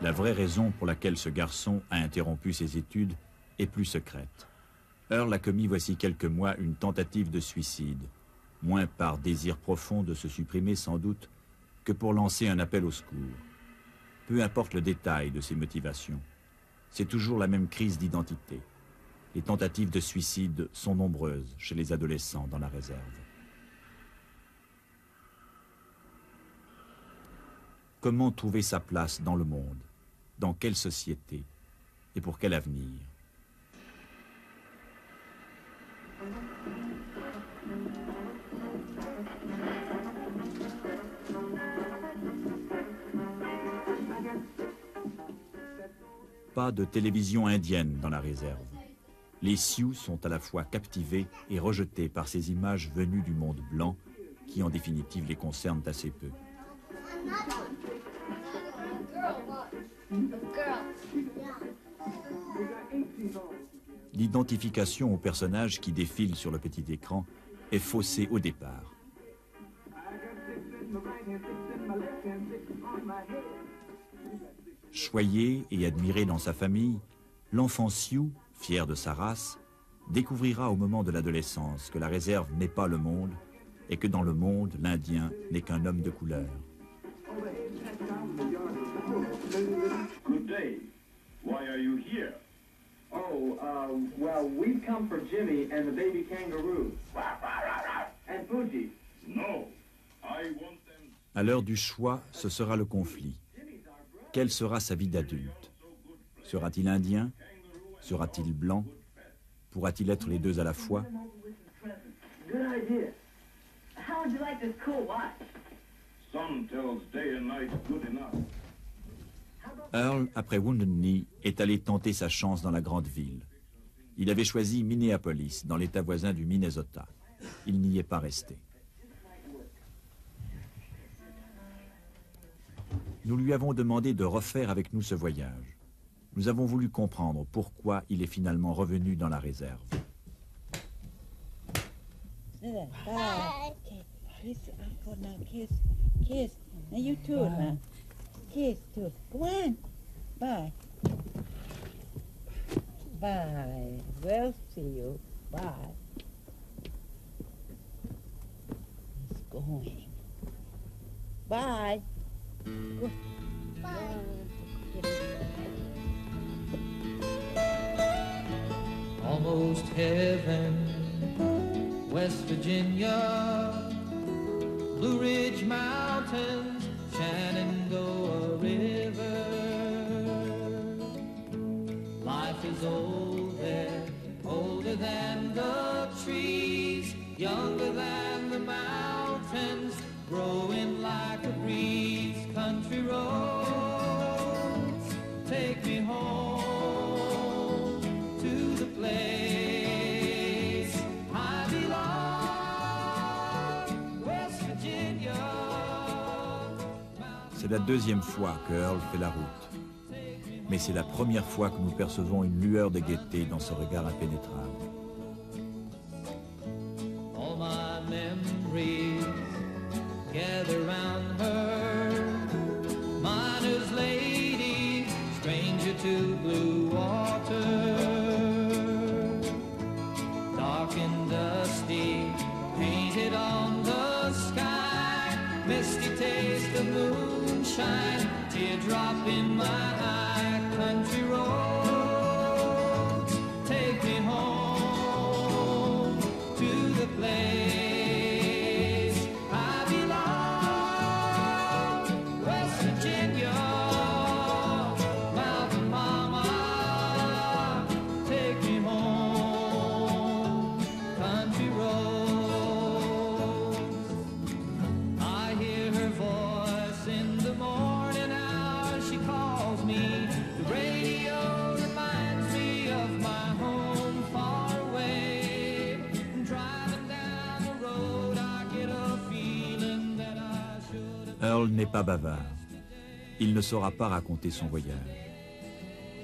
La vraie raison pour laquelle ce garçon a interrompu ses études est plus secrète. Earl a commis voici quelques mois une tentative de suicide, moins par désir profond de se supprimer sans doute que pour lancer un appel au secours. Peu importe le détail de ses motivations, c'est toujours la même crise d'identité. Les tentatives de suicide sont nombreuses chez les adolescents dans la réserve. Comment trouver sa place dans le monde? Dans quelle société? Et pour quel avenir? Pas de télévision indienne dans la réserve. Les Sioux sont à la fois captivés et rejetés par ces images venues du monde blanc qui en définitive les concernent assez peu. L'identification aux personnages qui défilent sur le petit écran est faussée au départ. Choyé et admiré dans sa famille, l'enfant Sioux, fier de sa race, découvrira au moment de l'adolescence que la réserve n'est pas le monde et que dans le monde, l'Indien n'est qu'un homme de couleur. Good day. Why are you here? Oh, well, we've come for Jimmy and the baby kangaroo. And Fuji. No, I want them. À l'heure du choix, ce sera le conflit. Quelle sera sa vie d'adulte? Sera-t-il indien? Sera-t-il blanc? Pourra-t-il être les deux à la fois? Good idea. How would you like this cool watch? Sun tells day and night good enough. Earl, après Wounded Knee, est allé tenter sa chance dans la grande ville. Il avait choisi Minneapolis, dans l'état voisin du Minnesota. Il n'y est pas resté. Nous lui avons demandé de refaire avec nous ce voyage. Nous avons voulu comprendre pourquoi il est finalement revenu dans la réserve. Bye. Kiss, Uncle, now kiss, kiss. Now you too, man. Kiss too. Go on. Bye. Bye. We'll see you. Bye. He's going. Bye. Go. Almost heaven, West Virginia, Blue Ridge Mountains, Shenandoah River. Life is old there, older than the trees, younger than the mountains, growing like a breeze. Country roads, take me home to the place I belong, West Virginia. C'est la deuxième fois que Earl fait la route. Mais c'est la première fois que nous percevons une lueur de gaieté dans ce regard impénétrable. All my memories gather round her, miner's lady, stranger to blue water, dark and dusty, painted on the sky, misty taste of moonshine, teardrop in my eye. Country roads, take me home to the place I belong, West Virginia, Mountain Mama, take me home, country roads. I hear her voice in the morning hour, she calls me. The radio reminds me of my home far away. Driving down the road, I get a feeling that I should have. Earl n'est pas bavard. Il ne saura pas raconter son voyage.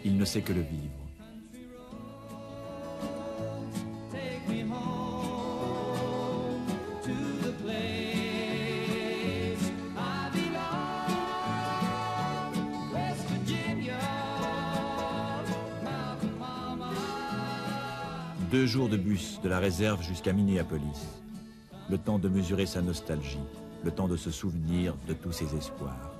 Il ne sait que le vivre. Take me home to the place I belong, West Virginia. 2 jours de bus de la réserve jusqu'à Minneapolis. Le temps de mesurer sa nostalgie, le temps de se souvenir de tous ses espoirs.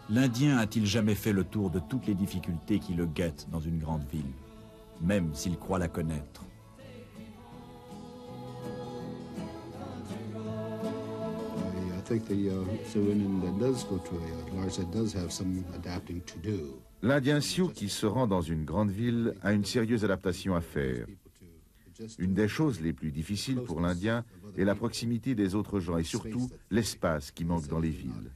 L'Indien a-t-il jamais fait le tour de toutes les difficultés qui le guettent dans une grande ville, même s'il croit la connaître? L'Indien Sioux qui se rend dans une grande ville a une sérieuse adaptation à faire. Une des choses les plus difficiles pour l'Indien est la proximité des autres gens et surtout l'espace qui manque dans les villes.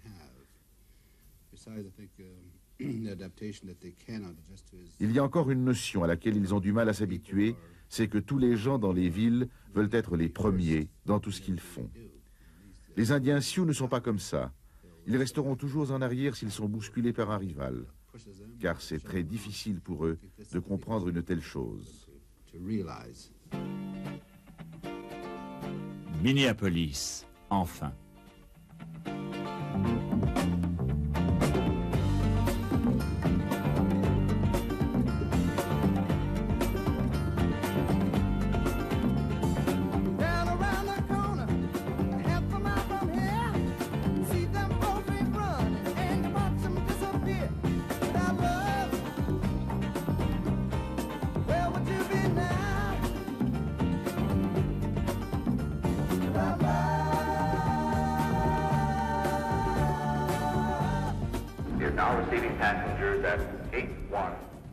Il y a encore une notion à laquelle ils ont du mal à s'habituer, c'est que tous les gens dans les villes veulent être les premiers dans tout ce qu'ils font. Les Indiens Sioux ne sont pas comme ça. Ils resteront toujours en arrière s'ils sont bousculés par un rival, car c'est très difficile pour eux de comprendre une telle chose. Minneapolis, enfin.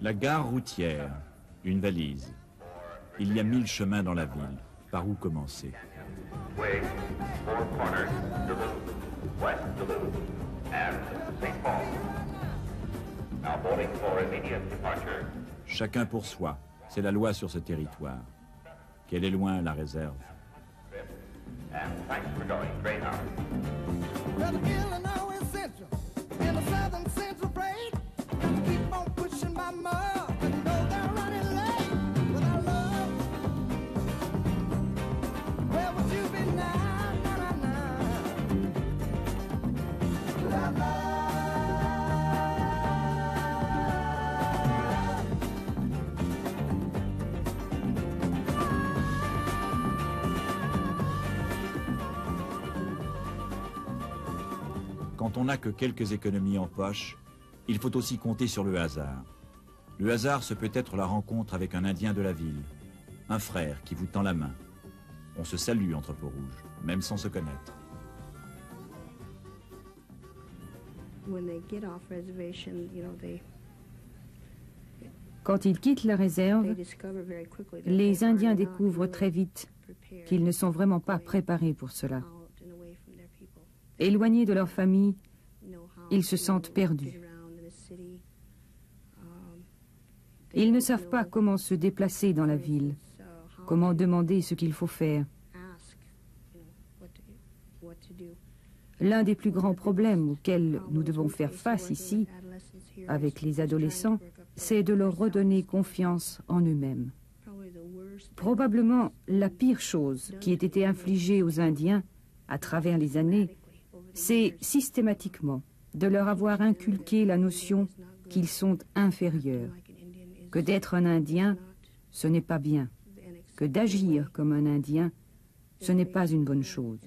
La gare routière, une valise. Il y a 1000 chemins dans la ville. Par où commencer? Chacun pour soi. C'est la loi sur ce territoire. Qu'elle est loin, la réserve. Quand on n'a que quelques économies en poche, il faut aussi compter sur le hasard. Le hasard, ce peut être la rencontre avec un Indien de la ville, un frère qui vous tend la main. On se salue entre peaux-rouges, même sans se connaître. Quand ils quittent la réserve, les Indiens découvrent très vite qu'ils ne sont vraiment pas préparés pour cela. Éloignés de leur famille, ils se sentent perdus. Ils ne savent pas comment se déplacer dans la ville, comment demander ce qu'il faut faire. L'un des plus grands problèmes auxquels nous devons faire face ici, avec les adolescents, c'est de leur redonner confiance en eux-mêmes. Probablement la pire chose qui ait été infligée aux Indiens à travers les années, c'est systématiquement de leur avoir inculqué la notion qu'ils sont inférieurs, que d'être un Indien, ce n'est pas bien, que d'agir comme un Indien, ce n'est pas une bonne chose.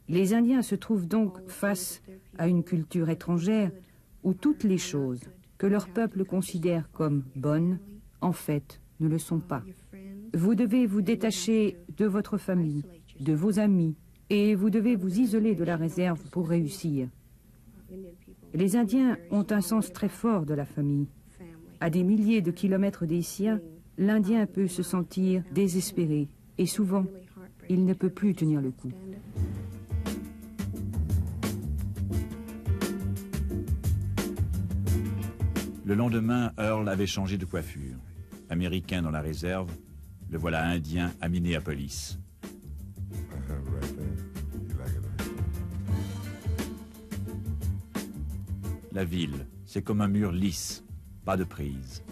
Les Indiens se trouvent donc face à une culture étrangère où toutes les choses que leur peuple considère comme bonnes, en fait, ne le sont pas. Vous devez vous détacher de votre famille, de vos amis, et vous devez vous isoler de la réserve pour réussir. Les Indiens ont un sens très fort de la famille. À des milliers de kilomètres des siens, l'Indien peut se sentir désespéré et souvent, il ne peut plus tenir le coup. Le lendemain, Earl avait changé de coiffure. Américain dans la réserve, le voilà indien à Minneapolis. La ville, c'est comme un mur lisse, pas de prise.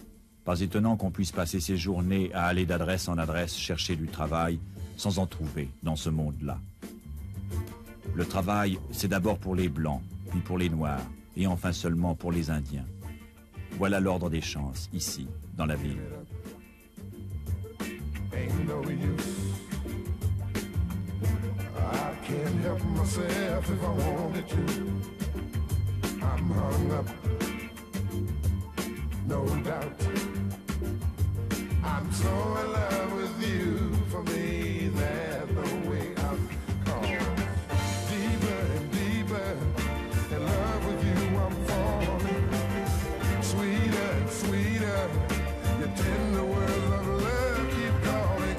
Pas étonnant qu'on puisse passer ses journées à aller d'adresse en adresse chercher du travail sans en trouver dans ce monde-là. Le travail, c'est d'abord pour les Blancs, puis pour les Noirs, et enfin seulement pour les Indiens. Voilà l'ordre des chances, ici, dans la ville. Ain't no use. I can't help myself if I wanted to. I'm hung up, no doubt. I'm so in love with you. For me, there's no way out. Cause deeper and deeper in love with you, I'm falling. Sweeter and sweeter, your tender words of love keep calling.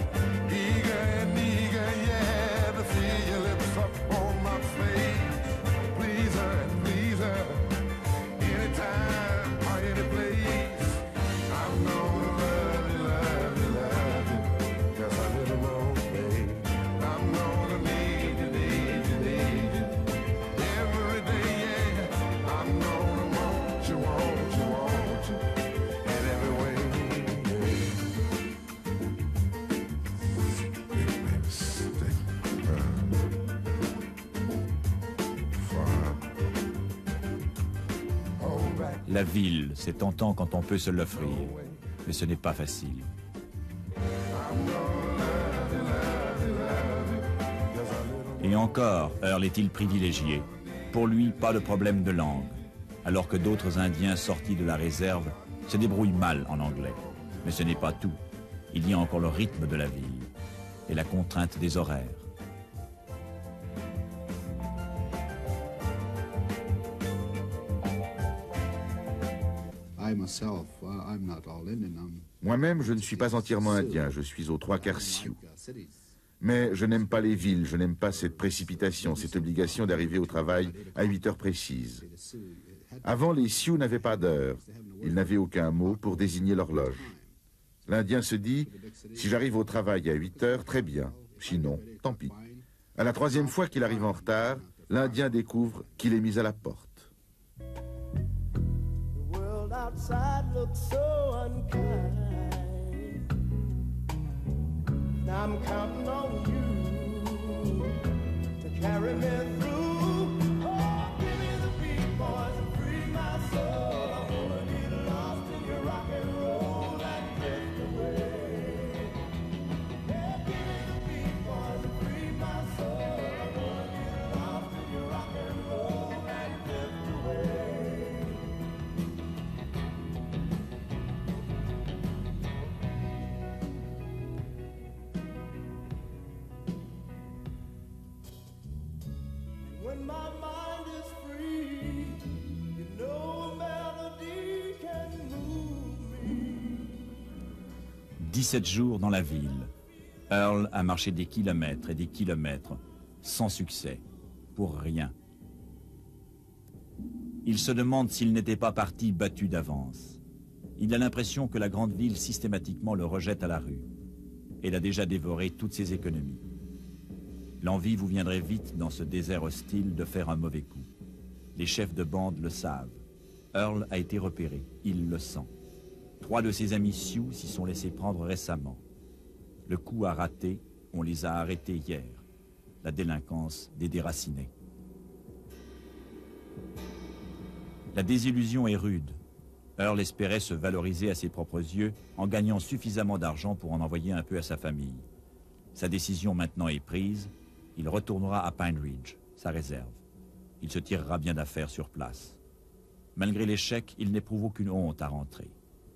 Eager and eager, yeah, to feel your lips up on my face. Please her and please her, anytime or any place. I'm gonna love you, love you, love you, just a little more, babe. I'm gonna need you, need you, need you, every day, yeah. I'm gonna want you, want you, want you, in every way, La ville, c'est tentant quand on peut se l'offrir, mais ce n'est pas facile. Et encore, Earl est-il privilégié. Pour lui, pas de problème de langue, alors que d'autres Indiens sortis de la réserve se débrouillent mal en anglais. Mais ce n'est pas tout. Il y a encore le rythme de la ville et la contrainte des horaires. Moi-même, je ne suis pas entièrement indien, je suis aux 3/4 Sioux. Mais je n'aime pas les villes, je n'aime pas cette précipitation, cette obligation d'arriver au travail à 8 heures précises. Avant, les Sioux n'avaient pas d'heure. Ils n'avaient aucun mot pour désigner l'horloge. L'Indien se dit, si j'arrive au travail à 8 heures, très bien. Sinon, tant pis. À la 3e fois qu'il arrive en retard, l'Indien découvre qu'il est mis à la porte. Outside looks so unkind. Now I'm counting on you to carry me through. Oh, give me the beat, boys, and free my soul. I wanna get lost in your rock and roll and drift away. Yeah, give me the beat, boys, and free my soul. I wanna get lost in your rock and roll and drift away. When my mind is free, you know a melody can move me. 17 jours dans la ville. Earl a marché des kilomètres et des kilomètres, sans succès, pour rien. Il se demande s'il n'était pas parti battu d'avance. Il a l'impression que la grande ville systématiquement le rejette à la rue. Elle a déjà dévoré toutes ses économies. L'envie vous viendrait vite dans ce désert hostile de faire un mauvais coup. Les chefs de bande le savent. Earl a été repéré, il le sent. 3 de ses amis Sioux s'y sont laissés prendre récemment. Le coup a raté, on les a arrêtés hier. La délinquance des déracinés. La désillusion est rude. Earl espérait se valoriser à ses propres yeux en gagnant suffisamment d'argent pour en envoyer un peu à sa famille. Sa décision maintenant est prise. Il retournera à Pine Ridge, sa réserve. Il se tirera bien d'affaire sur place. Malgré l'échec, il n'éprouve aucune honte à rentrer.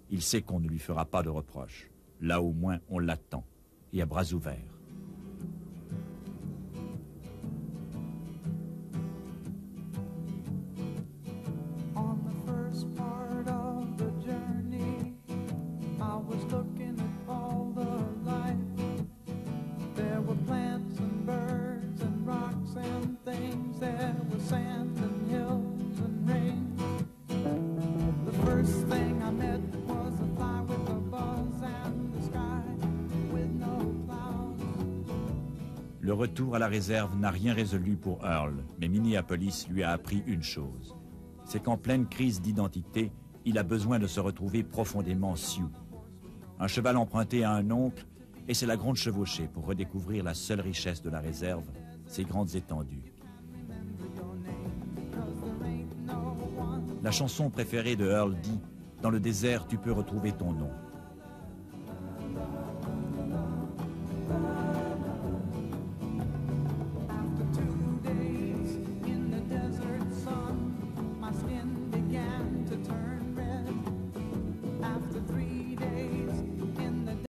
Il sait qu'on ne lui fera pas de reproches. Là au moins, on l'attend, et à bras ouverts. On the first part of the journey, I was looking at all the life. There were plants and birds and rocks and things. There was sand and hills and rain. The first thing I met was a fly with a buzz and the sky with no clouds. Le retour à la réserve n'a rien résolu pour Earl, mais Minneapolis lui a appris une chose. C'est qu'en pleine crise d'identité, il a besoin de se retrouver profondément Sioux. Un cheval emprunté à un oncle, et c'est la grande chevauchée pour redécouvrir la seule richesse de la réserve, ses grandes étendues. La chanson préférée de Earl dit « Dans le désert, tu peux retrouver ton nom ».